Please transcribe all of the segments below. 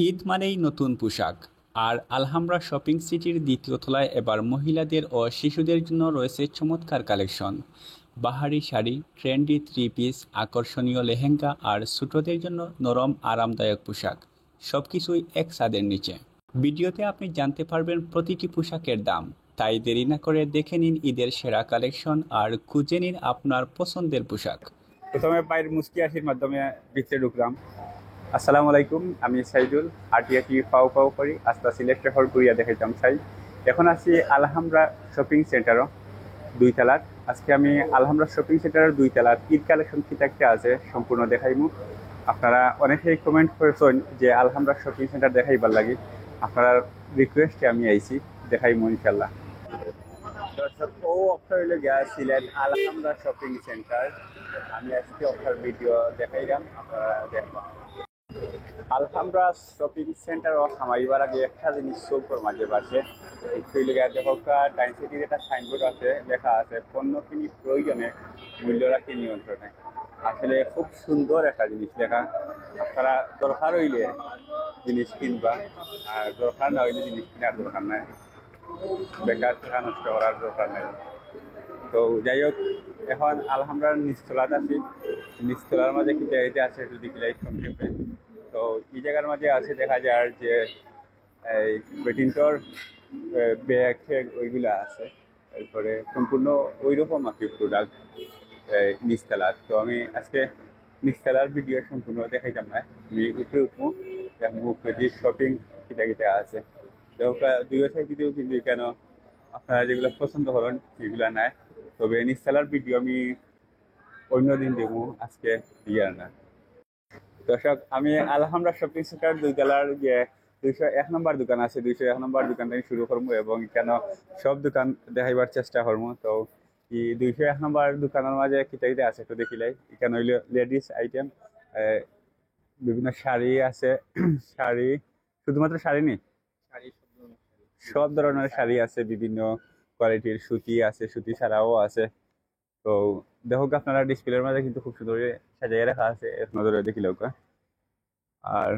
ঈদ মানেই নতুন পোশাক। আর আলহামরা শপিং সিটির দ্বিতীয় তলায় এবার মহিলাদের ও শিশুদের জন্য রয়েছে চমৎকার কালেকশন। বাহারি শাড়ি, ট্রেন্ডি থ্রি পিস, আকর্ষণীয় লেহেঙ্গা আর ছোটদের জন্য নরম আরামদায়ক পোশাক, সব কিছুই এক ছাদের নিচে। ভিডিওতে আপনি জানতে পারবেন প্রতিটি পোশাকের দাম। তাই দেরি না করে দেখে নিন ঈদের সেরা কালেকশন আর খুঁজে নিন আপনার পছন্দের পোশাক। প্রথমে পায়ের মুস্কি হাসির মাধ্যমে ভিতরে ঢুকলাম। আসসালামু আলাইকুম, আমি সাইদুল। আটিয়াটি পাও পাও করি আস্তা সিলেট শহর ঘুরিয়া দেখাইতাম চাই। এখন আছি আলহামরা শপিং সেন্টারও, দুই তলার। আজকে আমি আলহামরা শপিং সেন্টারের দুই তলার ঈদ কালেকশন কি থাকতে আছে সম্পূর্ণ দেখাইমু। আপনারা অনেকেই কমেন্ট করেছেন যে আলহামরা শপিং সেন্টার দেখাইবার লাগি। আপনার রিকোয়েস্টে আমি আইছি, দেখাইমু ইনশাল্লাহ। দর্শক, ও অফার হইলে গিয়া সিলেট আলহামরা শপিং সেন্টার। আমি আজকে অফার ভিডিও দেখাইলাম, আপনারা দেখবেন। আলহামরা শপিং সেন্টার সামাইবার আগে একটা জিনিস চৌকর মাঝে পাশে টাইম সিটির একটা সাইনবোর্ড আছে, লেখা আছে পণ্য কিনি প্রয়োজনে, মূল্য রাখি নিয়ন্ত্রণে। আসলে খুব সুন্দর একটা জিনিস লেখা। আপনারা দরকার হইলে জিনিস কিনবা, আর দরকার না হইলে জিনিস কেনার দরকার নাই, বেকার টাকা নষ্ট করার দরকার নাই। তো যাই হোক, এখন আলহামরার নিচতলাতে আছি। নিচতলার মাঝে কি জায়গাতে আছে যদি কিলাই সংক্ষেপে। তো এই জায়গার মাঝে আছে দেখা যায় যে এই বেটিংটর ব্যাগ ফ্যাগ ওইগুলা আছে। এরপরে সম্পূর্ণ ওই রকম আর কি প্রোডাক্ট নিচতলার। তো আমি আজকে নিচতলার ভিডিও সম্পূর্ণ দেখাইতাম না, আমি উপরে উঠবো, উপরে শপিং কিটা কিটা আছে। তো দুই সাইডেও কিন্তু কেন আপনারা যেগুলো পছন্দ করেন সেগুলো নাই। তবে নিচতলার ভিডিও আমি অন্যদিন দেবো, আজকে ইয়ার না। দর্শক, আমি আলহামরা শপিং সেন্টার দুই তলার যে 201 নম্বর দোকান আছে, 201 নম্বর দোকান থেকে শুরু করবো এবং কেন সব দোকান দেখাইবার চেষ্টা করবো। তো এই 201 নম্বর দোকানের মাঝে কিতাইতে আছে একটু দেখিলাই। এখানে হইলো লেডিস আইটেম, বিভিন্ন শাড়ি আছে। শাড়ি, শুধুমাত্র শাড়ি নেই, সব ধরনের শাড়ি আছে, বিভিন্ন কোয়ালিটির সুতি আছে, সুতি ছাড়াও আছে। তো দেখো আপনারা ডিসপ্লের মাঝে কিন্তু খুব সুন্দর সাজাই রাখা আছে, এক নজরে দেখিলে। আর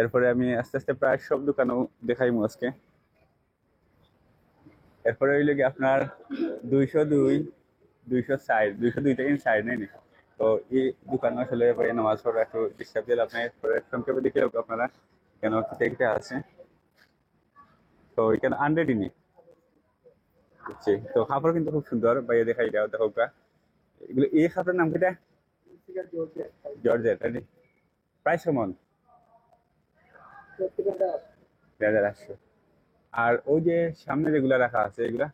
এরপরে আমি আস্তে আস্তে প্রায় সব দোকানও দেখাইমু আজকে। এরপরে হইলে কি আপনার 202, 204, 202 থেকে সাইড নেই। তো এই দোকান আসলে নামাজ পড়া একটু ডিস্টার্ব দিলে আপনার সংক্ষেপে দেখে আপনারা কেন কিটা আছে। তো এখানে আনরেডি নেই বুঝছি। তো কাপড় কিন্তু খুব সুন্দর, বাইরে দেখাই দাও দেখো। এগুলো এই কাপড়ের নাম কিটা? জর্জেট। প্রাইস কেমন? 2800। আর ওই যে সামনে যেগুলা রাখা আছে এগুলা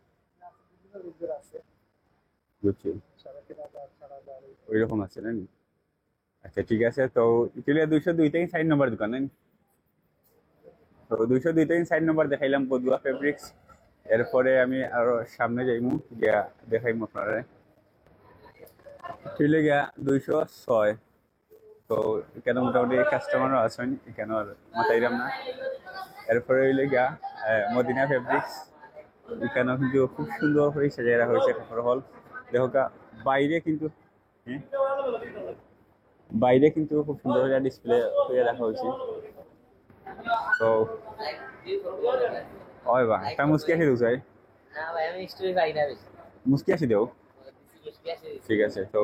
বুঝছি, ওই রকম আছে না? আচ্ছা ঠিক আছে। তো ইটালিয়া 202 থেকে 60 নম্বর দোকান নাকি? তো 202 থেকে 60 নম্বর দেখাইলাম বদুয়া ফেব্রিক্স। এরপরে আমি আরো সামনে যাইমু, গিয়া দেখাইমু আপনারা। ইটালিয়া গিয়া 206। তো এখানে মোটামুটি কাস্টমারও আছেন, এখানে আর মাথাইলাম না। এরপরে হইলে গিয়া মদিনা ফেব্রিক্স। এখানেও কিন্তু খুব সুন্দর করে সাজিয়ে রাখা হয়েছে কাপড় হল। দেখো বাইরে কিন্তু, বাইরে কিন্তু খুব সুন্দর করে ডিসপ্লে করে রাখা হয়েছে। তো ওই বা একটা মুসকি আসি দুসাই, মুসকি আসি দেও। ঠিক আছে। তো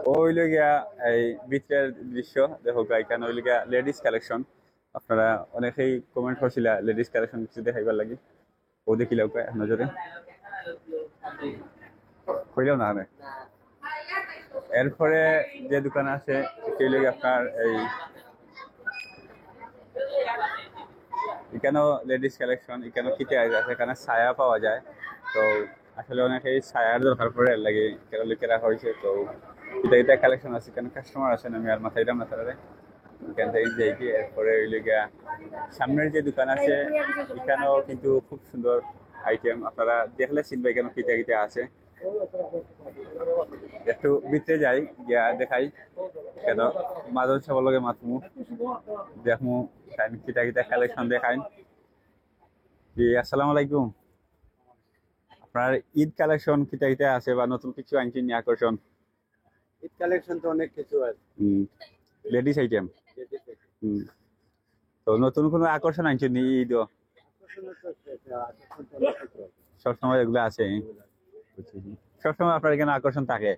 ও হইল গিয়া এই ভিতরের দৃশ্য। দেখো এখানে হইল গিয়া লেডিস কালেকশন। আপনারা অনেকেই কমেন্ট করছিল লেডিস কালেকশন কিছু দেখাইবার লাগি, ও দেখিলেও নজরে কইলেও না। এরপরে যে দোকান আছে সেগুলো আপনার এই এখানেও লেডিস কালেকশন, এখানেও কিটে আছে, এখানে ছায়া পাওয়া যায়। তো আসলে অনেকেই ছায়ার দরকার পড়ে এর লাগে এখানে লিখে রাখা হয়েছে। তো এটা এটা কালেকশন আছে, এখানে কাস্টমার আছেন, আমি আর মাথায় দাম না তারা এখান থেকে যাই কি। এরপরে ওইলে গিয়া সামনের যে দোকান আছে এখানেও কিন্তু খুব সুন্দর আইটেম, আপনারা দেখলে চিনবে এখানে কিটা কিটা আছে। একটু ভিতরে যাই, গিয়া দেখাই কেন মাদল সবার লগে মাতমু, দেখমু কিটা কিটা কালেকশন দেখাই। জি আসসালামু আলাইকুম। আপনার ঈদ কালেকশন কিটা কিটা আছে বা নতুন কিছু আনছেন আকর্ষণ? ঈদ কালেকশন তো অনেক কিছু আছে। Ladies item. তো নতুন কোনো আকর্ষণ আনছেন নি ঈদও? সবসময় এগুলো আছে? বুঝছি। সবসময় আপনার এখানে আকর্ষণ থাকে?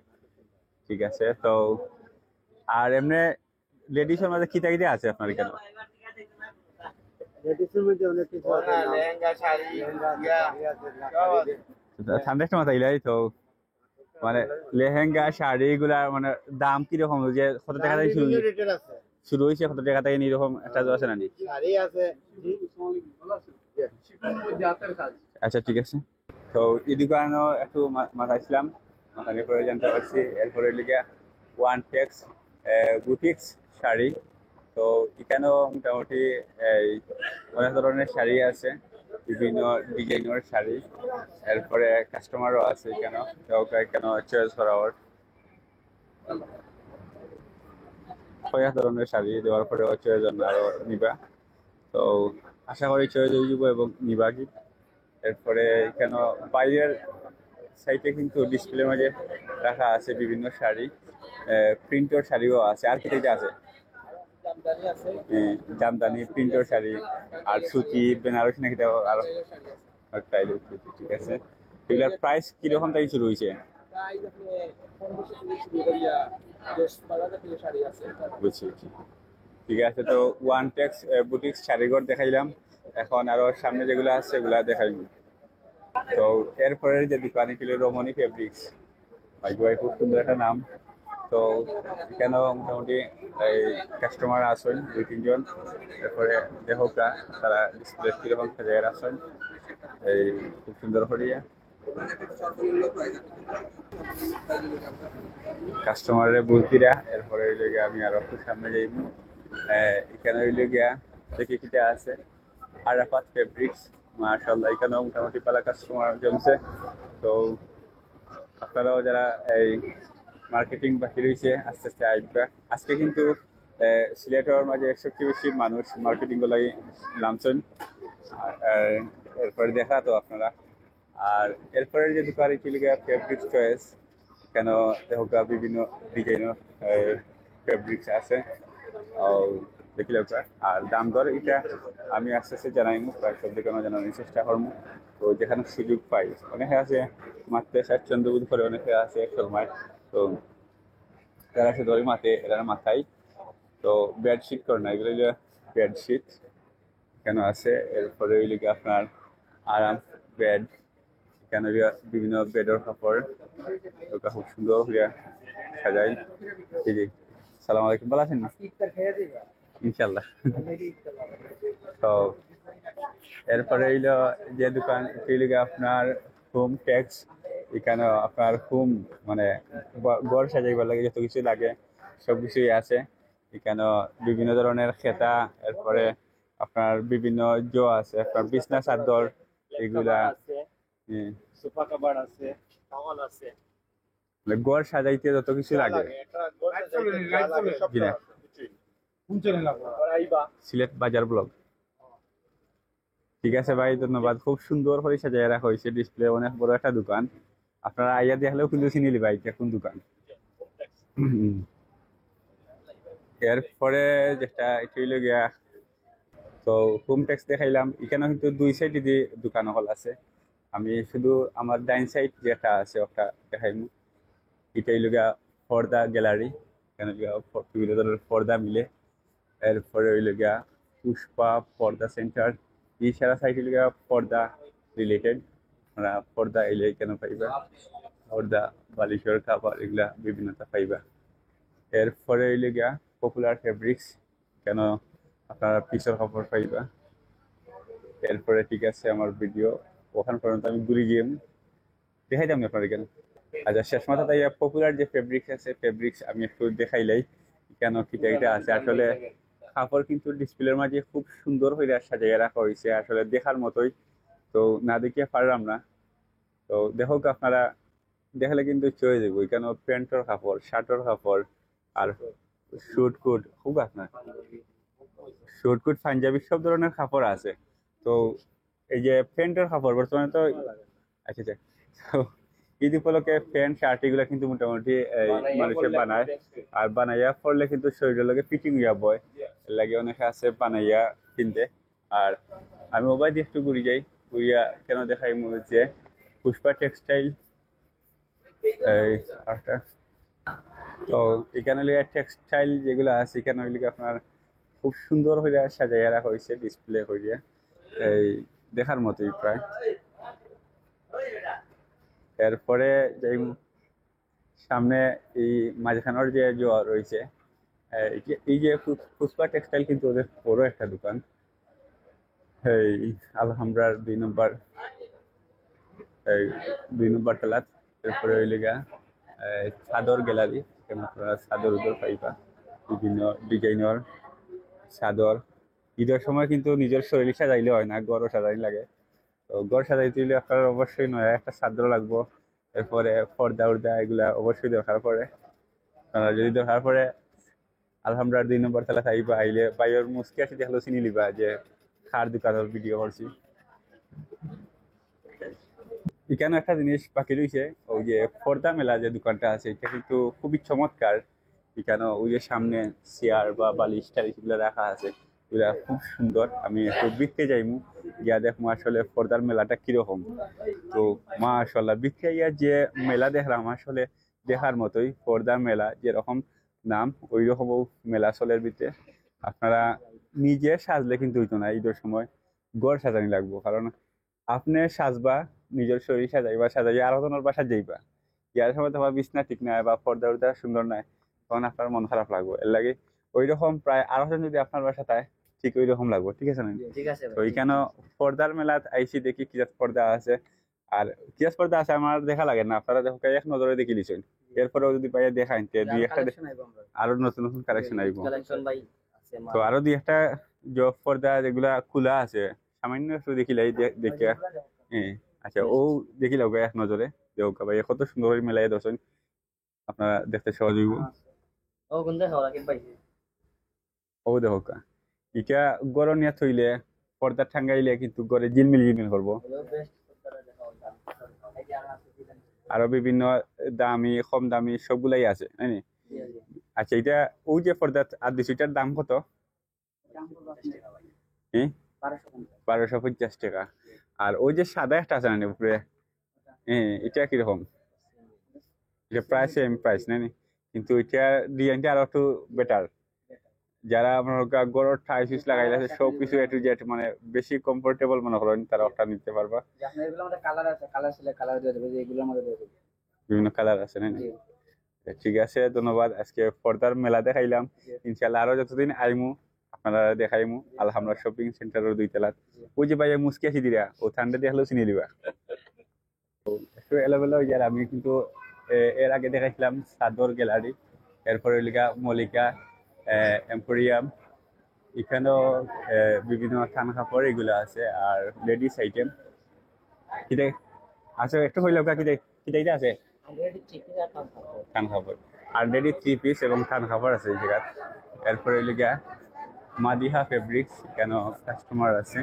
ঠিক আছে। তো আর এমনি লেডিসের মধ্যে কি চাহিদা আছে আপনার এখানে? ঠান্ডার সময় তাইলে তো মানে লেহেঙ্গা শাড়ি এগুলা মানে দাম কিরকম, যে কত টাকা থেকে শুরু হয়েছে, কত টাকা থেকে এরকম একটা আছে না? আচ্ছা ঠিক আছে। তো এই দোকানও একটু মাথাইছিলাম, মাথায় পরে জানতে পারছি। এরপরে লিখে ওয়ান টেক্স বুটিক্স শাড়ি। তো এখানেও মোটামুটি এই অনেক ধরনের শাড়ি আছে, বিভিন্ন ডিজাইনের শাড়ি। এরপরে কাস্টমারও আছে এখানে, কেন চয়েস করার কয়েক ধরনের শাড়ি দেওয়ার পরে চয়েস জন্য আরো নিবা। তো আশা করি চয়েস হয়ে যাবো এবং নিবা কি। এরপরে এখানে বাইরের সাইটে কিন্তু ডিসপ্লের মাঝে রাখা আছে বিভিন্ন শাড়ি, প্রিন্টের শাড়িও আছে। আর কি আছে? জামদানি প্রিন্টের শাড়ি আর সুতি বেনারসি নাকি আরো ঠিক আছে। এগুলার প্রাইস কিরকম থেকে শুরু হয়েছে? বুঝছি। ঠিক আছে। তো ওয়ান টেক্স বুটিক্স শাড়িঘর দেখাইলাম, এখন আরো সামনে যেগুলো আছে সেগুলা দেখাইব। তো এরপরে যে দোকান ছিল রমণী ফেব্রিক্স, ভাই খুব সুন্দর একটা নাম। তো এখানেও মোটামুটি এই কাস্টমার আসেন 2-3 জন। এরপরে দেহকা তারা ডিসপ্লে কিরকম সাজায় আসেন এই খুব সুন্দর করিয়া কাস্টমারের বুঝদিরা। এরপরে হইলে গিয়া আমি আরো একটু সামনে যাইব। এখানে হইলে গিয়া দেখি কিটা আছে আরাফাত ফেব্রিক্স। মাশাআল্লাহ এখানেও মোটামুটি পালা কাস্টমার জমছে। তো আপনারাও যারা এই মার্কেটিং বাকি রয়েছে আস্তে আস্তে আসবে। আজকে কিন্তু সিলেটের মাঝে সবচেয়ে বেশি মানুষ মার্কেটিং গুলাই নামছেন। এরপরে দেখা তো আপনারা। আর এরপরে যে দোকানে চলে গিয়ে ফেব্রিক্স চয়েস, কেন দেখা বিভিন্ন ডিজাইনের ফেব্রিক্স আছে দেখিলে। আর দাম দর এটা আমি আস্তে আস্তে জানাই সব দোকানে জানানোর চেষ্টা করবো। তো যেখানে সুযোগ পাই, অনেকে আছে মাত্র স্বাচ্ছন্দ্য বোধ করে, অনেকে আছে এক সময়। তো যারা আছে ধরে মাথে এরা মাথায় তো বেডশিট করে না, এগুলো বেডশিট কেন আছে। এরপরে ওই লিগে আপনার আরাম বেড, কেন বিভিন্ন বেডের কাপড় ওটা খুব সুন্দর হইয়া সাজাই। জি জি, সালাম আলাইকুম, ভালো আছেন না? ইনশাল্লাহ। তো এরপরে হইলো যে দোকান লিগে আপনার হোম টেক্স। এখানে আপনার হোম মানে ঘর সাজাইবার লাগে যত কিছু লাগে সবকিছুই আছে এখানে। বিভিন্ন ধরনের খেতা, এরপরে আপনার বিভিন্ন আছে, আপনার বিছনা চাদর এগুলা, সোফা কভার আছে, টাওয়াল আছে, ঘর সাজাইতে যত কিছু লাগে। সিলেট বাজার ব্লগ। ঠিক আছে ভাই, ধন্যবাদ। খুব সুন্দর করে সাজাই রাখা হয়েছে, ডিসপ্লে অনেক বড় একটা দোকান। আপনারা আইয়া দেখলেও কিন্তু চিনিলি ভাই এটা কোন দোকান। এরপরে যেটা এটা হইল গিয়া, তো হোম টেক্স দেখাইলাম। এখানে কিন্তু দুই সাইডে দিয়ে দোকান হল আছে। আমি শুধু আমার ডাইন সাইড যেটা আছে ওটা দেখাইমু। এটা হইল গিয়া পর্দা গ্যালারি, এখানে বিভিন্ন ধরনের পর্দা মিলে। এরপরে হইল গিয়া পুষ্পা পর্দা সেন্টার। এই সারা সাইড হইল গিয়া পর্দা রিলেটেড, আমরা পর্দা এলে কেন পাইবা, পর্দা বালিশের খাবার এগুলা বিভিন্নতা পাইবা। এরপরে হইলে গিয়া পপুলার ফেব্রিক্স, কেন আপনারা পিসের কাপড় পাইবা। এরপরে ঠিক আছে আমার ভিডিও ওখান পর্যন্ত আমি ঘুরে গিয়ে দেখাইতাম আপনার এখানে। আচ্ছা, শেষ মাথা তাই পপুলার যে ফেব্রিক্স আছে ফেব্রিক্স আমি একটু দেখাইলাই কেন কিটা এটা আছে। আসলে কাপড় কিন্তু ডিসপ্লের মাঝে খুব সুন্দর হয়ে সাজিয়ে রাখা হয়েছে, আসলে দেখার মতোই। তো না দেখিয়ে পারলাম না। তো দেখুক আপনারা, দেখলে কিন্তু চয়ে যাবো। কেন প্যান্টের কাপড়, শার্টের কাপড় আর শুট কুট খুব আপনার শুট কুট পাঞ্জাবি সব ধরনের কাপড় আছে। তো এই যে প্যান্টের কাপড় বর্তমানে তো আচ্ছা আচ্ছা, তো ঈদ উপলক্ষে প্যান্ট শার্ট এগুলা কিন্তু মোটামুটি এই মানুষে বানায়, আর বানাইয়া পরলে কিন্তু শরীরের লগে ফিটিং হইয়া বয়, এর লাগে অনেকে আছে বানাইয়া কিনতে। আর আমি মোবাইল দিয়ে একটু ঘুরি যাই, ঘুরিয়া কেন দেখাই মনে হচ্ছে পুষ্পা টেক্সটাইল এই একটা। তো এখানে লিগে টেক্সটাইল যেগুলো আছে এখানে লিগে আপনার খুব সুন্দর হইয়া সাজাইয়া রাখা হয়েছে ডিসপ্লে করিয়া, এই দেখার মতোই প্রায়। এরপরে যাই সামনে এই মাঝখানের যে জোয়া রয়েছে, এই যে পুষ্পা টেক্সটাইল কিন্তু ওদের বড় একটা দোকান, এই আলহামরার 2 নম্বর, এই 2 নম্বর তলাত। এরপরে ওই লিগা চাদর গ্যালারি, আপনারা চাদর উদর পাইবা বিভিন্ন ডিজাইনের চাদর। ঈদের সময় কিন্তু নিজের শরীর সাজাইলে হয় না, ঘরও সাজাই লাগে। তো ঘর সাজাইতে হলে আপনার অবশ্যই নয় একটা চাদর লাগবো, এরপরে পর্দা উর্দা এগুলা অবশ্যই দরকার পড়ে। যদি দরকার পড়ে আলহামরার 2 নম্বর তলা আইবা, আইলে বাইরের মুসকি আসি দেখলো চিনি লিবা যে খার দোকানের ভিডিও করছি। এখানে একটা জিনিস বাকি রয়েছে, ওই যে পর্দা মেলা যে দোকানটা আছে এটা কিন্তু খুবই চমৎকার। এখানে ওই যে সামনে চেয়ার বা বালিশ টালিশ এগুলো রাখা আছে, এগুলা খুব সুন্দর। আমি একটু বিকতে যাইমু, গিয়া দেখবো আসলে পর্দার মেলাটা কিরকম। তো মাশাআল্লাহ বিকতে গিয়া যে মেলা দেখলাম আসলে দেখার মতোই, পর্দার মেলা যেরকম নাম ওই রকম মেলা চলের ভিতরে। আপনারা নিজে সাজলে কিন্তু হইতো না, ঈদের সময় ঘর সাজানি লাগবো, কারণ আপনি সাজবা নিজের শরীর সাজাইবা, সাজাই আরো জনের বাসা যাইবা, ইয়ার সময় তোমার বিছনা ঠিক নাই বা পর্দা উর্দা সুন্দর নাই, তখন আপনার মন খারাপ লাগবে। এর লাগে ওই রকম প্রায় আরো জন যদি আপনার বাসা তাই ঠিক ওই রকম লাগবে, ঠিক আছে না? ঠিক আছে তো ওইখানে পর্দার মেলাত আইসি দেখি কিরাত পর্দা আছে, আর কিরাত পর্দা আছে আমার দেখা লাগে না, আপনারা দেখো এক নজরে দেখি লিছেন। এরপরেও যদি পাইয়া দেখাইন দুই একটা আরো নতুন নতুন কালেকশন আইব। তো আরো দুই একটা জব পর্দা যেগুলা খোলা আছে সামান্য একটু দেখিলাই দেখিয়া, হ্যাঁ আচ্ছা ও দেখিলাম এক নজরে দেওকা ভাই কত সুন্দর করে মেলাই দর্শন, আপনারা দেখতে সহজ হইব। ও দেহকা এটা গরম নিয়ে থইলে পর্দা ঠাঙ্গাইলে কিন্তু গড়ে জিলমিল জিলমিল করবো। আরো বিভিন্ন দামি কম দামি সবগুলাই আছে তাই নি? আচ্ছা এটা ওই যে পর্দা আর দিছি এটার দাম কত? 1250 টাকা। আর ওই যে সাদা একটা আছে না উপরে, হ্যাঁ এটা কিরকম? এটা প্রায় সেম প্রাইস না নি? কিন্তু এটা ডিজাইনটা আরো একটু বেটার। যারা আপনার গরুর ঠাই সুইচ লাগাইলে সব কিছু এ টু জেড মানে বেশি কমফোর্টেবল মনে করেন তারা ওটা নিতে পারবা। বিভিন্ন কালার আছে না? ঠিক আছে, ধন্যবাদ। আজকে পর্দার মেলা দেখাইলাম, ইনশাল্লাহ আরো যতদিন আইমু আপনারা দেখাইমু আলহামরা শপিং সেন্টারের 2 তলাত। ওই যে ভাইয়া মুসকি আসি দিরা ও ঠান্ডা দিয়ে হলেও চিনি দিবা। একটু এলোমেলো হয়ে যায়। আমি কিন্তু এর আগে দেখাইছিলাম চাদর গ্যালারি, এরপরে লিগা মলিকা এম্পোরিয়াম, এখানেও বিভিন্ন থান কাপড় এগুলো আছে, আর লেডিস আইটেম কিটা আছে একটু হইল কিটা আছে থান কাপড় আর লেডি 3 পিস এবং থান কাপড় আছে এই জায়গা। এরপরে লিগা মাদিহা ফেব্রিক্স, কেন কাস্টমার আছে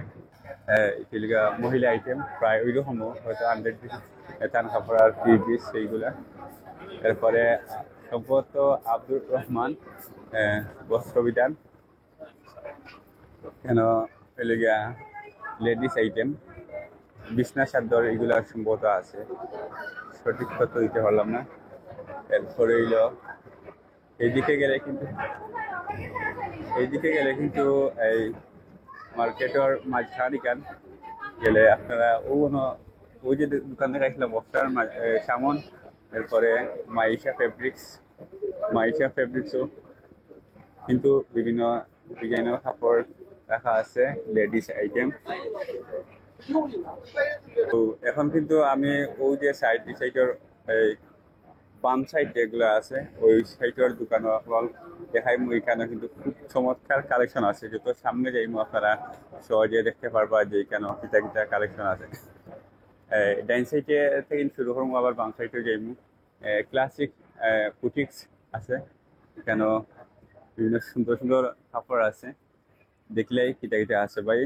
এটা লিগা মহিলা আইটেম প্রায় ওই রকম হয়তো 100 পিস থান কাপড় আর 3 পিস সেইগুলা। এরপরে সম্ভবত আব্দুর রহমান বস্ত্র বিধান, কেন এলিগা লেডিস আইটেম বিছনা চাদর এগুলা সম্ভবত আছে, সঠিক তথ্য দিতে পারলাম না। এরপরে হইল এইদিকে গেলে কিন্তু এই মার্কেটের মাঝখানিকান গেলে আপনারা ওই যে দোকান দেখাইছিলাম বস্তার সামন, এরপরে মাইশা ফেব্রিক্সও কিন্তু বিভিন্ন ডিজাইনের কাপড় রাখা আছে, লেডিস আইটেম। তো এখন কিন্তু আমি ওই যে সাইডের এই বাম সাইড যেগুলো আছে ওই সাইডের দোকানে আপনার দেখাই এখানে কিন্তু খুব চমৎকার কালেকশন আছে, যত সামনে যাইমু আপনারা সহজে দেখতে পারবা যে এখানে কিতা কিতা কালেকশন আছে। ডাইন সাইডে থেকে শুরু করবো, আবার বাম সাইডে যাইমু ক্লাসিক বুটিক্স আছে, কেন বিভিন্ন সুন্দর সুন্দর কাপড় আছে, দেখলেই কিতা কিতা আছে ভাই।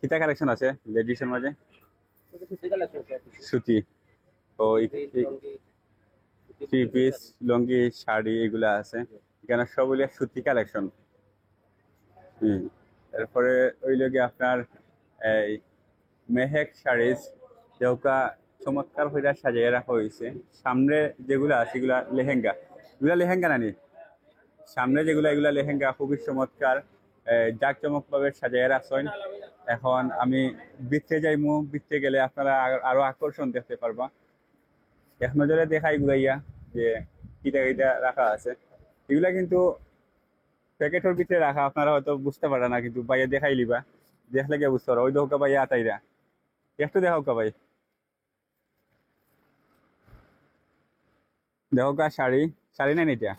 কিতা কালেকশন আছে লেডিসের মাঝে? সুতি তো থ্রি পিস লুঙ্গি শাড়ি এগুলা আছে এখানে সবগুলো সুতি কালেকশন। হুম। এরপরে ওই লগে আপনার এই মেহেক শাড়িজ যেগুলা চমৎকার হইয়া সাজিয়ে রাখা হয়েছে। সামনে যেগুলা আছে এগুলা লেহেঙ্গা, এগুলা লেহেঙ্গা নানি, সামনে যেগুলা এগুলা লেহেঙ্গা খুবই চমৎকার জাঁকজমক ভাবে সাজিয়ে রাখছেন। এখন আমি বৃত্তে যাইমু, বৃত্তে গেলে আপনারা আরো আকর্ষণ দেখতে পারবা। এক নজরে দেখাই ঘুরাইয়া যে কিটা কিটা রাখা আছে। এগুলা কিন্তু প্যাকেটের ভিতরে রাখা, আপনারা হয়তো বুঝতে পারে না, কিন্তু বাইরে দেখাই লিবা, দেখলে গিয়ে বুঝতে পারো। ওই দেখো ভাই আতাইরা, একটু দেখাও কা ভাই, দেখো কা শাড়ি, শাড়ি নাই এটা।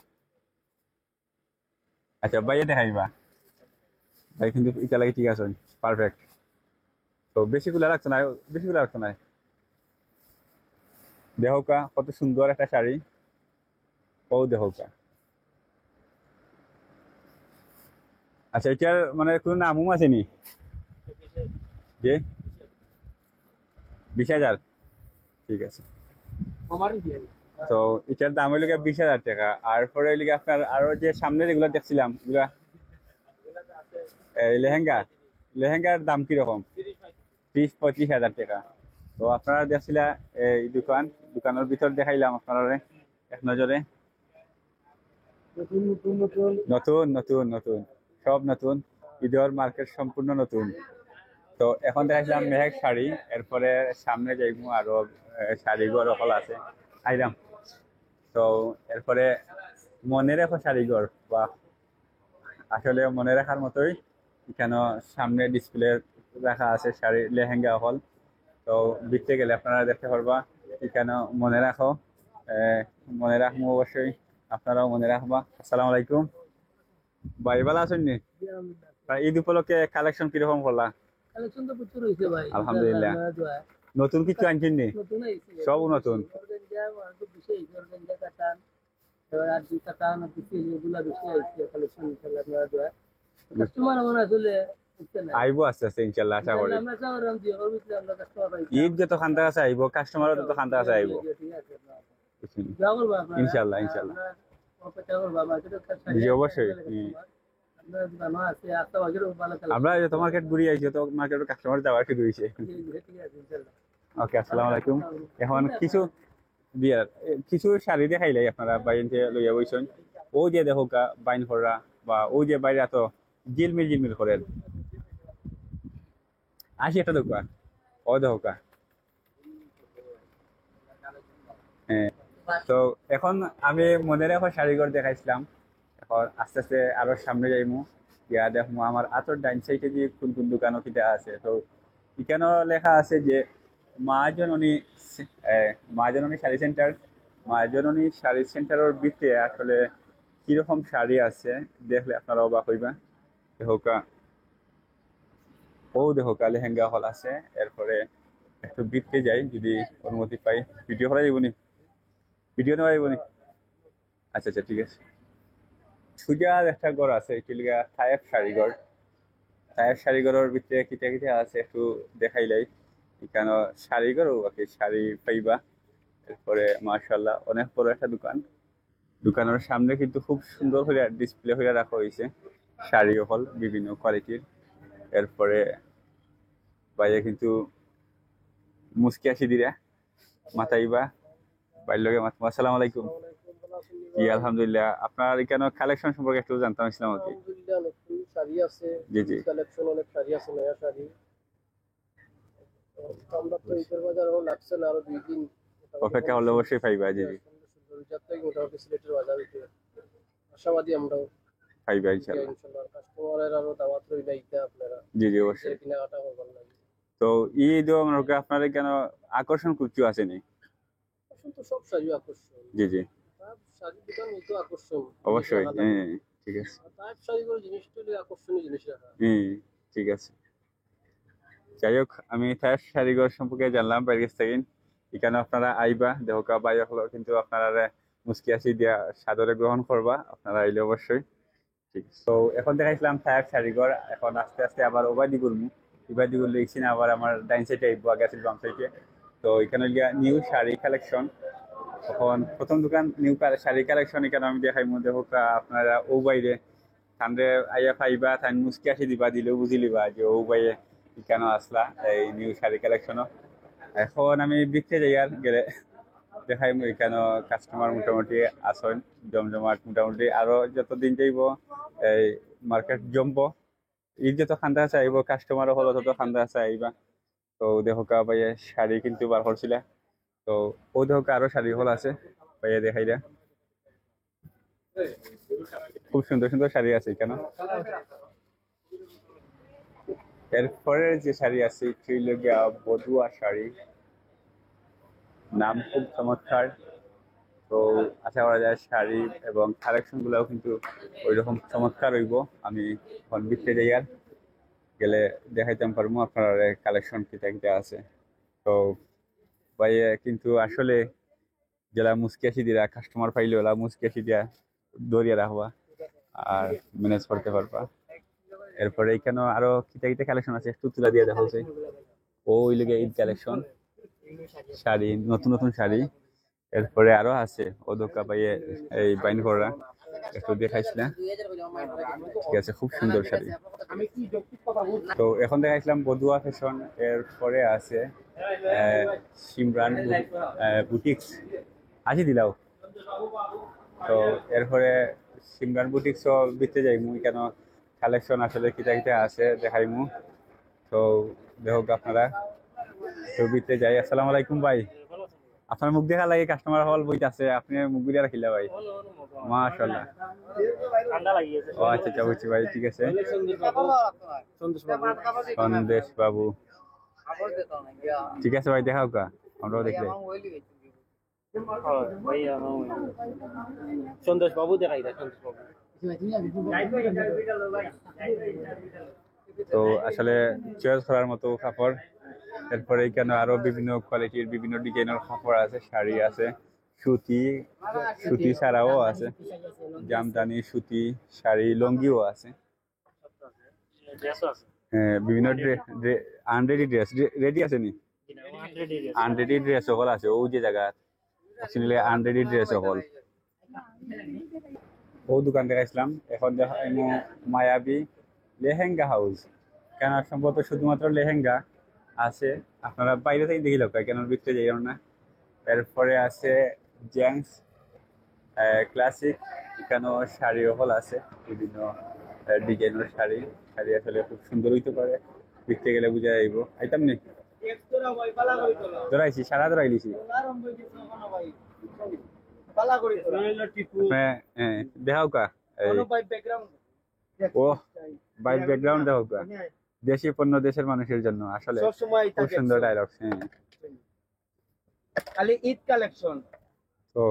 আচ্ছা ভাইয়া দেখাইবা, ভাই কিন্তু এটা লাগে ঠিক আছে, পারফেক্ট। তো বেশি গুলা রাখছো না, বেশি গুলা রাখছো না। দেখো কা কত সুন্দর একটা শাড়ি, ও দেখো কা। আচ্ছা এটার মানে কোনো নামও আছে নি? যে 20,000, ঠিক আছে। তো এটার দাম হইল 20,000 টাকা। আর পরে হইল আপনার আরো যে সামনে যেগুলো দেখছিলাম এগুলা লেহেঙ্গা, লেহেঙ্গার দাম কিরকম? 30-35 হাজার টাকা। তো আপনারা দেখছিলা এই দোকানের ভিতর দেখাইলাম আপনারা এক নজরে। নতুন নতুন নতুন সব নতুন, ঈদের মার্কেট সম্পূর্ণ নতুন। তো এখন দেখাইছিলাম মেহেক শাড়ি, এরপরে সামনে যাইবো আরো শাড়িঘর হল আছে আইরাম। তো এরপরে মনে রেখো শাড়িঘর, বা আসলে মনে রাখার মতোই এখানে সামনে ডিসপ্লে রাখা আছে শাড়ি লেহেঙ্গা হল। তো বিকতে গেলে আপনারা দেখতে পারবা এখানে মনে রাখো। মনে রাখবো অবশ্যই, আপনারাও মনে রাখবা। আসসালামু আলাইকুম ভাই, ভালো আছেন নি? ঈদ উপলক্ষে কালেকশন কিরকম করলা? কালেকশন তো প্রচুর হইছে ভাই, আলহামদুলিল্লাহ। নতুন কিছু আনছেন নি? নতুন আইছে সব নতুন। অর্গানজা খুব বেশি আইছে, অর্গানজা কাটান এবার আর দুই কাটান আর কিছু এগুলা বেশি আইছে কালেকশন ইনশাআল্লাহ। আপনারা দোয়া কাস্টমার আমরা আসলে আইবো আস্তে আস্তে ইনশাআল্লাহ, আশা করি। আমরা চাওরাম যে ওর ভিতরে আমরা কাস্টমার পাই, ঈদ যত খান্তা আছে আইবো, কাস্টমারও তত খান্তা আছে আইবো ঠিক আছে। দোয়া করব আপনারা ইনশাআল্লাহ ইনশাআল্লাহ। অপেক্ষা করব মার্কেটের কাছে। জি অবশ্যই। আপনারা দোকানও আছে আস্তে বাজারে ভালো কালেকশন। আমরা যত মার্কেট ঘুরি আইছি তো মার্কেটের কাস্টমার যাওয়া শুরু হইছে। ঠিক আছে ইনশাআল্লাহ। ওকে, আসসালামু আলাইকুম। এখন কিছু শাড়ি দেখাইলাই আপনারা বাইরে লইয়া বইছেন। ও যে দেখো কা বাইন হররা, বা ও যে বাইরে এত জিলমিল করেন, আসি একটা দোকা, ও দেখো কা। হ্যাঁ। তো এখন আমি মনে রেখো শাড়িঘর দেখাইছিলাম, এখন আস্তে আস্তে আরো সামনে যাইমু, ইয়া দেখবো আমার আতর ডাইন সাইডে যে কোন কোন দোকানও কিটা আছে। তো এখানেও লেখা আছে যে মা জননী, মা জননী শাড়ি সেন্টার। মা জননী শাড়ি সেন্টারের ভিতরে আসলে কিরকম শাড়ি আছে দেখলে আপনারা অবাক হইবা। দেখোকা, ও দেখোকা লেহেঙ্গা হল আছে। এরপরে একটু ভিতরে যাই, যদি অনুমতি পাই ভিডিও করা যাবনি, ভিডিও নেওয়া যাবনি। আচ্ছা আচ্ছা ঠিক আছে। সুজার একটা ঘর আছে, এটি লিগা থায়েব শাড়িঘর। থায়েব শাড়িঘরের ভিতরে কিটা কিটা আছে একটু দেখাইলাই। এখানে শাড়িঘরও আছে, শাড়ি পাইবা। এরপরে মাশাআল্লাহ অনেক বড় একটা দোকান। দোকানের সামনে কিন্তু খুব সুন্দর করে ডিসপ্লে হয়ে রাখা হয়েছে শাড়ি হল বিভিন্ন কোয়ালিটির। এরপরে বাইরে কিন্তু মুসকি আসি দিরা মাথাইবা বাইর লগে মাথা। আসসালামু আলাইকুম। জি আলহামদুলিল্লাহ। আপনার এখানে কালেকশন সম্পর্কে একটু জানতাম ইসলাম আর কি। আলহামদুলিল্লাহ নতুন শাড়ি আছে, জি জি কালেকশন অনেক শাড়ি আছে, নয়া শাড়ি। আমরা তো ঈদের বাজারও লাগছে না, আরো 2 দিন অপেক্ষা হলে অবশ্যই পাইবা। জি জি মোটামুটি সিলেটের বাজার হইতে আশাবাদী আমরাও পাইবা ইনশাআল্লাহ। ইনশাআল্লাহ। কাস্টমারের আরো দাওয়াত রইলা ঈদে আপনারা জি জি অবশ্যই। কেনাকাটা করবেন না। তো ঈদ আপনার কেন আকর্ষণ কিছু আছে নি? আকর্ষণ তো সব শাড়ি আকর্ষণ। জি জি সব শাড়ির দোকান তো আকর্ষণ অবশ্যই। হ্যাঁ ঠিক আছে। তার শাড়িগুলো জিনিসটা আকর্ষণীয় জিনিস রাখা। ঠিক আছে। যাই হোক, আমি থাইপ শাড়িঘর সম্পর্কে জানলাম বাইরের কাছ থেকে। এখানে আপনারা আইবা দেহকা বাই হলো, কিন্তু আপনারা মুসকি আসি দিয়া সাদরে গ্রহণ করবা আপনারা আইলে অবশ্যই। ঠিক আছে। তো এখন দেখাইছিলাম থাইপ শাড়িঘর, এখন আস্তে আস্তে আবার ওবাদি করবো। ওবাদি করলে দেখছি না আবার আমার ডাইন সাইডে আইবো, আগে আছিল বাম সাইডে। তো তো এখানে নিউ শাড়ি কালেকশন। এখন প্রথম দোকান নিউ শাড়ি কালেকশন এখানে আমি দেখাই মধ্যে হোক আপনারা ও বাইরে তানরে আইয়া পাইবা তাই মুসকি আসি দিবা দিলেও বুঝি লিবা যে ও বাইরে কেন আসলা এই নিউ শাড়ি কালেকশনও। এখন আমি দেখতে যাই আর গেলে দেখাই কেন কাস্টমার মোটামুটি আসেন জমজমাট মোটামুটি আরো যতদিন যাইব এই মার্কেট জমবো ঈদ যত খান্দা আছে আইব কাস্টমারও হলো তত খান্দা আছে আইবা। তো দেখো কা ভাইয়া শাড়ি কিন্তু বার করছিল তো ও দেখো আরো শাড়ি হল আছে ভাইয়া দেখাই দে খুব সুন্দর সুন্দর শাড়ি আছে কেন। এরপরে যে শাড়ি আছে ত্রিলগিয়া বধুয়া শাড়ি নাম খুব চমৎকার। তো আশা করা যায় শাড়ি এবং কালেকশন গুলাও কিন্তু ওই রকম চমৎকার হইব। আমি এখন বিক্রি যাই আর গেলে দেখাইতাম পারবো আপনার কালেকশন কিটা কিটা আছে। তো ভাই কিন্তু আসলে যারা মুসকিয়াশি দিয়া কাস্টমার পাইলে ওরা মুসকিয়াশি দিয়া দরিয়া রাখবা আর ম্যানেজ করতে পারবা। এরপরে এখানে আরো কিটা কিটা কালেকশন আছে একটু তুলা দিয়ে দেখা হচ্ছে ও ওই লেগে ঈদ কালেকশন শাড়ি নতুন নতুন শাড়ি। এরপরে আরো আছে ও দোকা পাইয়ে এই বাইন করা একটু দেখাইছিলাম ঠিক আছে খুব সুন্দর শাড়ি। তো এখন দেখাইছিলাম বধুয়া ফ্যাশন এরপরে আছে সিমরান বুটিক্স আসি দিলাও। তো এরপরে সিমরান বুটিক্সও বিতে যাই মুই কেন কালেকশন আসলে কিটা কিটা আছে দেখাই মু। তো দেখো আপনারা তো বিতে যাই। আসসালামু আলাইকুম ভাই আপনার মুখ দেখা লাগে কাস্টমার হল বইতে আছে আপনি মুখ দিয়ে রাখিলা ভাই মাশাআল্লাহ ও আচ্ছা আচ্ছা বুঝছি ভাই ঠিক আছে। সন্দেশ বাবু ঠিক আছে ভাই দেখাও কা আমরাও দেখলে সন্তোষ বাবু দেখাই তো আসলে চয়েস করার মতো কাপড়। এরপরে এখানে আরো বিভিন্ন কোয়ালিটির বিভিন্ন ডিজাইনের কাপড় আছে শাড়ি আছে সুতি সুতি ছাড়াও আছে জামদানি সুতি শাড়ি লঙ্গিও আছে বিভিন্ন আনরেডি ড্রেস রেডি আছে নি আনরেডি ড্রেস সকল আছে ও যে জায়গা আসলে আনরেডি ড্রেস সকল ও দোকান দেখাইছিলাম। এখন দেখাই মায়াবী লেহেঙ্গা হাউস কেন সম্ভবত শুধুমাত্র লেহেঙ্গা আছে আপনারা বাইরে থেকে দেখি লোক কেন বিক্রি যাই না। এরপরে আছে জেন্টস ক্লাসিক এখানেও শাড়ি হল আছে বিভিন্ন ডিজাইনের শাড়ি শাড়ি আসলে খুব সুন্দর হইতে পারে বিকতে গেলে বুঝা যাইব আইতাম নি ধরাইছি সারা ধরাইলিছি দেখাও কা ও বাইক ব্যাকগ্রাউন্ড দেখাও কা দেশি পণ্য দেশের মানুষের জন্য আসলে খুব সুন্দর ডায়লগ। হ্যাঁ খালি ঈদ কালেকশন তো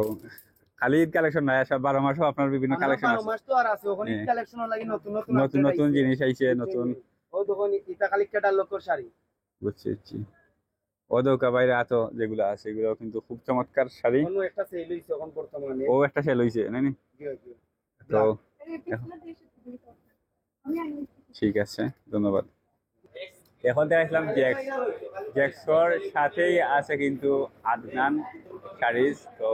খালি ঈদ কালেকশন নাই সব 12 মাসও আপনার বিভিন্ন কালেকশন আছে 12 মাস তো আর আছে ওখানে ঈদ কালেকশন লাগি নতুন নতুন নতুন নতুন জিনিস আইছে নতুন ও দোকান ইতা খালি কেটার লোকের শাড়ি বুঝছি ও দোকা বাইরে আতো যেগুলো আছে এগুলো কিন্তু খুব চমৎকার শাড়ি অন্য একটা সেল হইছে এখন বর্তমানে ও একটা সেল হইছে নানি তো ঠিক আছে ধন্যবাদ। এখন দেখাইছিলাম জ্যাক্সর সাথেই আছে কিন্তু আদনান শাড়িজ। তো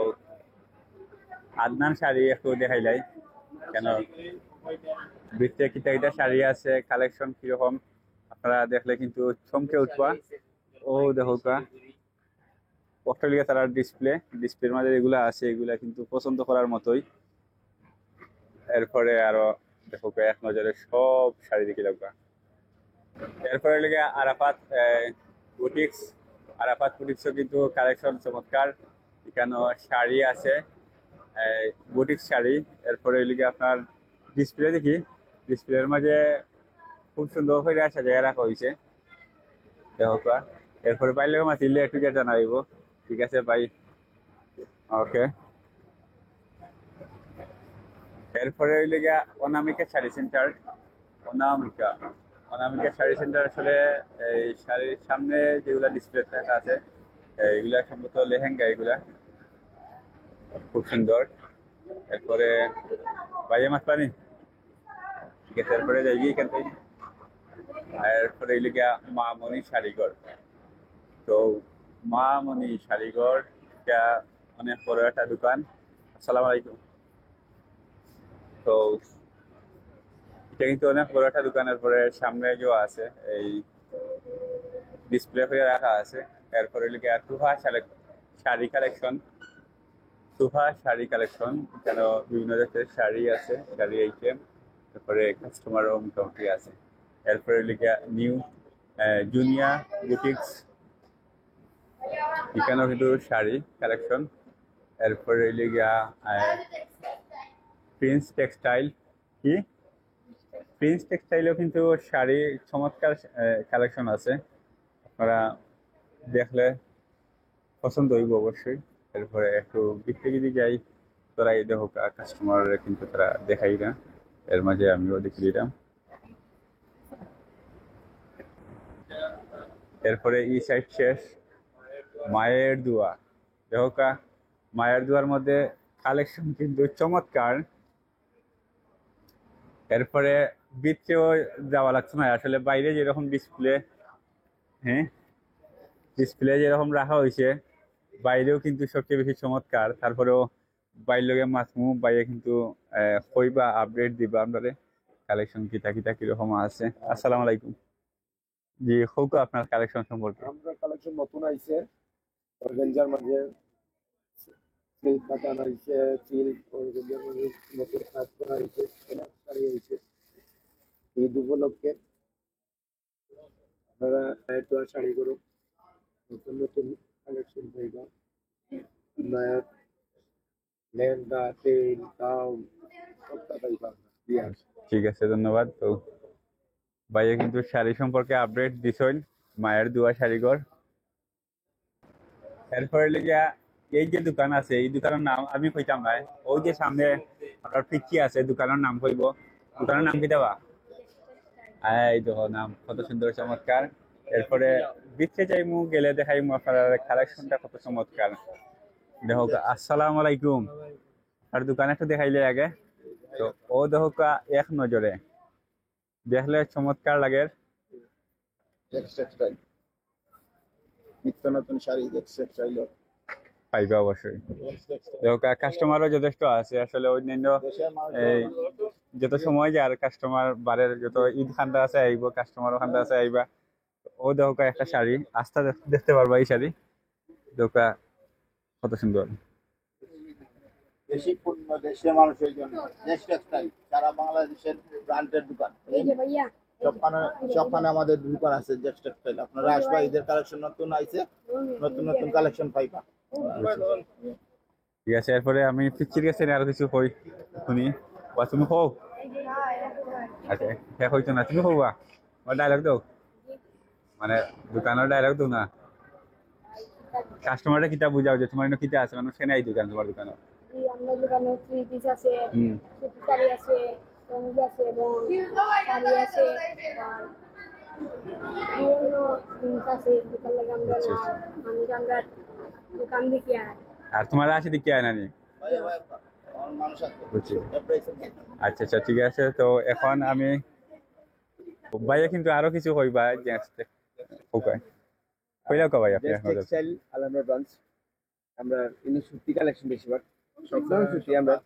আদনান শাড়ি একটু দেখাইলাই কেন বৃত্তে কিটা কিটা শাড়ি আছে কালেকশন কিরকম আপনারা দেখলে কিন্তু চমকে উঠবা। ও দেখো কা অস্ট্রেলিয়া তারা ডিসপ্লের মাঝে এগুলা আছে এগুলা কিন্তু পছন্দ করার মতোই। এরপরে আরো দেখো এক নজরে সব শাড়ি দেখি লাগবা। এরপরে লেগে আরাফাত বুটিক্সও কিন্তু কালেকশন চমৎকার এখানে শাড়ি আছে বুটিক্স শাড়ি। এরপরে লেগে আপনার ডিসপ্লে দেখি ডিসপ্লের মাঝে খুব সুন্দর করে সাজিয়ে রাখা হয়েছে দেখো কা। এরপরে পাইলে মাতিলে একটু যেটা জানাইব ঠিক আছে ভাই ওকে। এরপরে হইলে গিয়া অনামিকা শাড়ি সেন্টার অনামিকা শাড়ি সেন্টার আসলে এই শাড়ির সামনে যেগুলা ডিসপ্লে থাকা আছে এগুলা সম্ভবত লেহেঙ্গা এগুলা খুব সুন্দর। এরপরে বাইরে মাছ পানি ঠিক আছে এরপরে যাইবি এখান থেকে। এরপরে এগুলো গিয়া মা মনি শাড়িঘর। তো মা মনি শাড়িঘর, এটা অনেক বড় একটা দোকান। আসসালামু আলাইকুম। তো এটা কিন্তু অনেক বড় একটা দোকানের পরে সামনে যে আছে এই ডিসপ্লে হয়ে রাখা আছে। এরপরে লিখে তুহা শাড়ি কালেকশন, তুহা শাড়ি কালেকশন। এখানে বিভিন্ন জাতের শাড়ি আছে, শাড়ি আইটেম। তারপরে কাস্টমারও মোটামুটি আছে। এরপরে লিখে নিউ জুনিয়া বুটিক্স, এখানেও কিন্তু শাড়ি কালেকশন। এরপরে লিগা প্রিন্স টেক্সটাইল, কি প্রিন্স টেক্সটাইলেও কিন্তু শাড়ি চমৎকার কালেকশন আছে। আপনারা দেখলে পছন্দ হইব অবশ্যই। এরপরে একটু বিক্রি যদি যাই, তোরা এই দেখো কাস্টমার কিন্তু তারা দেখাই না, এর মাঝে আমিও দেখে দিলাম। এরপরে এই সাইড শেষ, মায়ের দোয়া দেখো মায়ের দোয়ার মধ্যে কালেকশন কিন্তু চমৎকার। এরপরে ভিতরেও যাওয়া লাগছে না আসলে, বাইরে যেরকম ডিসপ্লে, হ্যাঁ ডিসপ্লে যেরকম রাখা হয়েছে, বাইরেও কিন্তু সবচেয়ে বেশি চমৎকার। তারপরেও বাইর লগে মাসমু বাইরে কিন্তু কইবা আপডেট দিবা আপনারে কালেকশন কিতা কিতা কিরকম আছে। আসসালামু আলাইকুম। জি হোক আপনার কালেকশন সম্পর্কে। আমরা কালেকশন নতুন আইছে অর্গানজার মাঝে সিল্ক কাটান আইছে, সিল্ক অর্গানজার মাঝে নতুন কাজ করা হয়েছে, শাড়ি হয়েছে। ঈদ উপলক্ষে আপনারা তো শাড়ি করো, নতুন নতুন কালেকশন পাইবা। নয়া লেহেঙ্গা, তেল, গাউন সবটা পাইবা। ঠিক আছে, ধন্যবাদ। তো ভাইয়া কিন্তু শাড়ি সম্পর্কে আপডেট দিছেন, মায়ের দোয়া শাড়িঘর। এরপরে লিগা এই যে দোকান আছে, এই দোকানের নাম আমি কইতাম না, ওই যে সামনে আপনার পিচ্ছি আছে, দোকানের নাম কইব। দোকানের নাম কি দেওয়া? এই দেখো নাম কত সুন্দর চমৎকার। এরপরে বিচ্ছে যাইমু, গেলে দেখাইমু আপনার কালেকশনটা কত চমৎকার। দেখো আসসালামু আলাইকুম। আর দোকানে একটু দেখাইলে আগে তো ও দেখো এক নজরে দেখলে চমৎকার লাগে। টেক্সটাইল নিত্য নতুন শাড়ি টেক্সটাইল পাইবে অবশ্যই। দেখো কাস্টমারও যথেষ্ট আছে আসলে। অন্যান্য এই যত সময় যায় আর কাস্টমার বারের যত ঈদ খান্দা আছে আইব, কাস্টমারও খান্দা আছে আইবা। ও দেখো একটা শাড়ি আস্থা দেখতে পারবা, এই শাড়ি দেখো কত সুন্দর। দেশি পণ্য দেশের মানুষের জন্য দেশ টেক্সটাইল সারা বাংলাদেশের ব্র্যান্ডের দোকান। সবখানে সবখানে আমাদের দোকান আছে দেশ টেক্সটাইল। আপনারা আসবা, ঈদের কালেকশন নতুন আইছে, নতুন নতুন কালেকশন পাইবা। ঠিক আছে, এরপরে আমি পিচ্ছির কাছে আরো কিছু কই শুনি। তুমি হও, আচ্ছা শেষ হইতো না, তুমি হবা ডায়লগ দাও, মানে দোকানের ডায়লগ দাও না। কাস্টমাররা কিতা বুঝাও যে তোমার কিতা আছে, মানুষ কেন এই দোকান তোমার দোকানে? আমাদের দোকানে থ্রি পিস আছে, হুম, সুতি শাড়ি আছে, লুঙ্গি আছে এবং শাড়ি আছে, আর বিভিন্ন জিনিস আছে। দোকান লাগে আমরা আচ্ছা, না, আচ্ছা। মানুষ আমরা দোকান দেখি আর আর তোমার আছে দেখি আয় নানি। মানুষ আছে বুঝছি। আচ্ছা আচ্ছা ঠিক আছে। তো এখন আমি ভাইয়া কিন্তু আরো কিছু কইবা যে কইলাও কা ভাই আপনি দেশ এখন? টেক্সটাইল আলামে ব্রাঞ্চ। আমরা ইনি সুতি কালেকশন বেশিরভাগ সবসময় সুতি। আমরা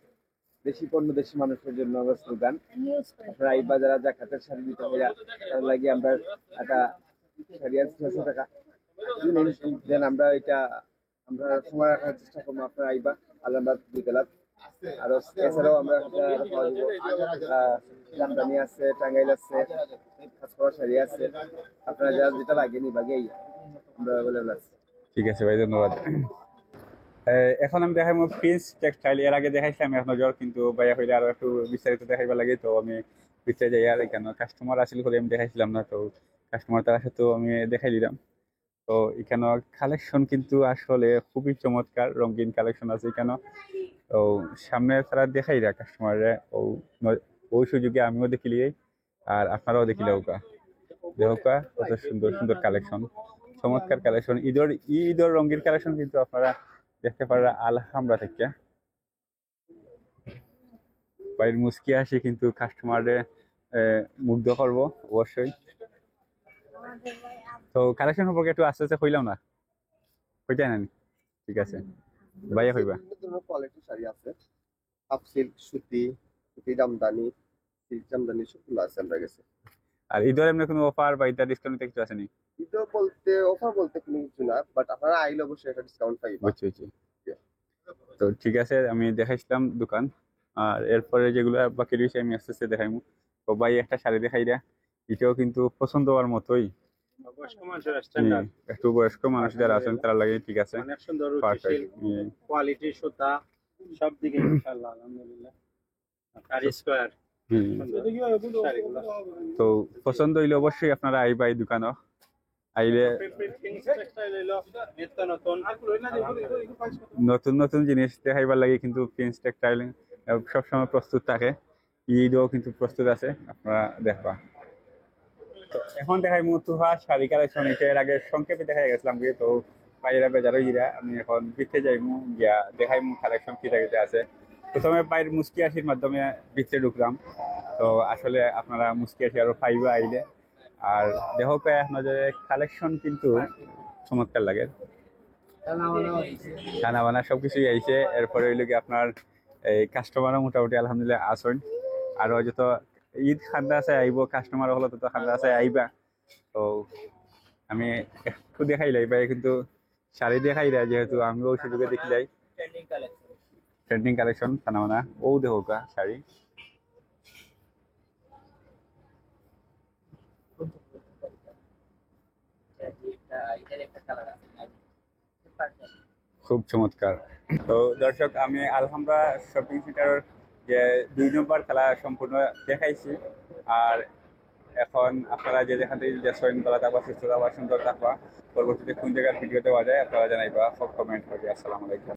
দেশি পণ্য দেশি মানুষের জন্য আমরা স্লোগান। নিউজ করে। আপনারা এই বাজারে জাকাতের শাড়ি দিতে হবে, তার লাগে আমরা একটা শাড়ি আছে 600 টাকা দেন। আমরা এটা আমরা সময় রাখার চেষ্টা করবো। আপনারা আইবা আলামবাদ বিকেলাত। আর এছাড়াও আমরা জামদানি আছে, টাঙ্গাইল আছে, কাজ করা শাড়ি আছে। আপনারা যারা যেটা লাগে নিবাগেই আমরা অ্যাভেলেবল আছে। ঠিক আছে ভাই, ধন্যবাদ। এখন আমি দেখাই প্রিন্স টেক্সটাইল। এর আগে দেখাইছিলাম এক নজর, কিন্তু ভাইয়া হইলে আরো একটু বিস্তারিত দেখাইবা লাগে, তো আমি বিস্তারিত যাই। আর কেন কাস্টমার আসলে করে আমি দেখাইছিলাম না, তো কাস্টমার তার সাথে আমি দেখাই দিলাম। তো এখানে কালেকশন কিন্তু আসলে খুবই চমৎকার, রঙিন কালেকশন আছে এখানে। তো সামনে তারা দেখাই রা কাস্টমারে, ওই সুযোগে আমিও দেখিলি আর আপনারাও দেখিলে দেহকা কত সুন্দর সুন্দর কালেকশন, চমৎকার কালেকশন। ঈদের রঙিন কালেকশন কিন্তু আপনারা দেখতে পারা আলহামরা থেকে। বাইর মুস্কি আসে কিন্তু কাস্টমারে মুগ্ধ করবো অবশ্যই। তো কালেকশন সম্পর্কে একটু আস্তে আস্তে কইলাম না। হইতাই না নি? ঠিক আছে ভাইয়া হইবা বিভিন্ন ধরনের কোয়ালিটির শাড়ি আছে, হাফ সিল্ক, সুতি, সুতি জামদানি, সিল্ক জামদানি সবগুলো আছে আমরা কাছে। আর ঈদের এমনি কোনো অফার বা ঈদের ডিসকাউন্ট কিছু আছে নি? ঈদও বলতে অফার বলতে কোনো কিছু না, বাট আপনারা আইলে অবশ্যই একটা ডিসকাউন্ট পাইবা। বুঝছি বুঝছি। তো ঠিক আছে আমি দেখাইছিলাম দোকান, আর এরপরে যেগুলো বাকি রয়েছে আমি আস্তে আস্তে দেখাইমু। তো ভাই একটা শাড়ি দেখাই দেয়া, এটাও কিন্তু পছন্দ হওয়ার মতোই। বয়স্ক মানুষের স্ট্যান্ডার্ড, একটু বয়স্ক মানুষ যারা আছেন তারা লাগে ঠিক আছে, অনেক সুন্দর পারফেক্ট। কোয়ালিটি, সুতা সব দিকে ইনশাআল্লাহ আলহামদুলিল্লাহ। আর স্কয়ার শাড়িগুলো তো পছন্দ হইলে অবশ্যই আপনারা আইবা এই দোকানও, আইলে টেক্সটাইল হইলো নিত্য নতুন নতুন নতুন জিনিস দেখাইবার লাগে, কিন্তু প্রিন্স টেক্সটাইল সবসময় প্রস্তুত থাকে, ঈদও কিন্তু প্রস্তুত আছে, আপনারা দেখবা। তো এখন দেখাই মুতুহা শাড়ি কালেকশন, এর আগে সংক্ষেপে দেখা গেছিলাম গিয়ে, তো বাইরে বেজারও গিরা আমি এখন ভিতরে যাইমু গিয়া দেখাই কালেকশন কি জায়গাতে আছে। প্রথমে বাইরের মুস্কি আসির মাধ্যমে ভিতরে ঢুকলাম, তো আসলে আপনারা মুস্কি আসি আরো পাইবা আইলে। আর দেখো আপনাদের কালেকশন কিন্তু চমৎকার লাগে, খানা বানা সবকিছুই আইছে। এরপরে হইলো কি আপনার এই কাস্টমারও মোটামুটি আলহামদুলিল্লাহ আসেন, আরো যত ঈদ খান্দা আছে আইব, কাস্টমার হলো তত খান্দা আছে আইবা। তো আমি একটু দেখাই লাই ভাই, কিন্তু শাড়ি দেখাই দেয় যেহেতু আমিও সুযোগে দেখি যাই। ট্রেন্ডিং কালেকশন খানা বানা ও দেখো কা শাড়ি খুব চমৎকার। তো দর্শক আমি আলহামরা শপিং সেন্টারের যে 2 নম্বর খেলা সম্পূর্ণ দেখাইছি, আর এখন আপনারা যে যেখান থেকে যাচ্ছেন ভালো থাকবা, সুস্থ থাকবা, সুন্দর থাকবা। পরবর্তীতে কোন জায়গার ভিডিও দেওয়া যায় আপনারা জানাইবা, সব কমেন্ট করবে। আসসালামু আলাইকুম।